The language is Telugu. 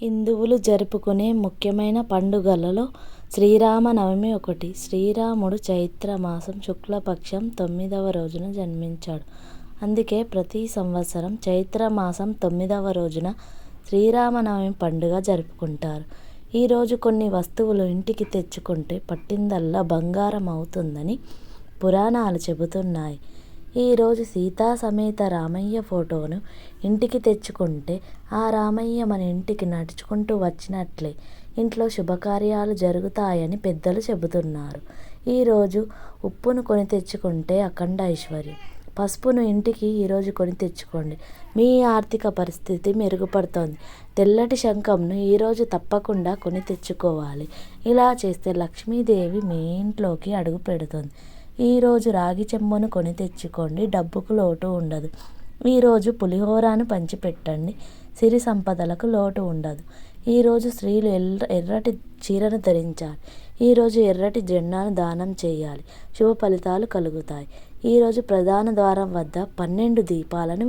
హిందువులు జరుపుకునే ముఖ్యమైన పండుగలలో శ్రీరామనవమి ఒకటి. శ్రీరాముడు చైత్రమాసం శుక్లపక్షం 9వ రోజున జన్మించాడు. అందుకే ప్రతి సంవత్సరం చైత్రమాసం 9వ రోజున శ్రీరామనవమి పండుగ జరుపుకుంటారు. ఈరోజు కొన్ని వస్తువులు ఇంటికి తెచ్చుకుంటే పట్టిందల్లా బంగారం అవుతుందని పురాణాలు చెబుతున్నాయి. ఈరోజు సీతా సమేత రామయ్య ఫోటోను ఇంటికి తెచ్చుకుంటే ఆ రామయ్య మన ఇంటికి నడుచుకుంటూ వచ్చినట్లే ఇంట్లో శుభకార్యాలు జరుగుతాయని పెద్దలు చెబుతున్నారు. ఈరోజు ఉప్పును కొని తెచ్చుకుంటే అఖండ ఐశ్వర్యం. పసుపును ఇంటికి ఈరోజు కొని తెచ్చుకోండి, మీ ఆర్థిక పరిస్థితి మెరుగుపడుతుంది. తెల్లటి శంఖంను ఈరోజు తప్పకుండా కొని తెచ్చుకోవాలి. ఇలా చేస్తే లక్ష్మీదేవి మీ ఇంట్లోకి అడుగు పెడుతుంది. ఈరోజు రాగి చెంబును కొని తెచ్చుకోండి, డబ్బుకు లోటు ఉండదు. ఈరోజు పులిహోరను పంచిపెట్టండి, సిరి సంపదలకు లోటు ఉండదు. ఈరోజు స్త్రీలు ఎర్రటి చీరను ధరించాలి. ఈరోజు ఎర్రటి జెండాను దానం చేయాలి, శుభ ఫలితాలు కలుగుతాయి. ఈరోజు ప్రధాన ద్వారం వద్ద 12 దీపాలను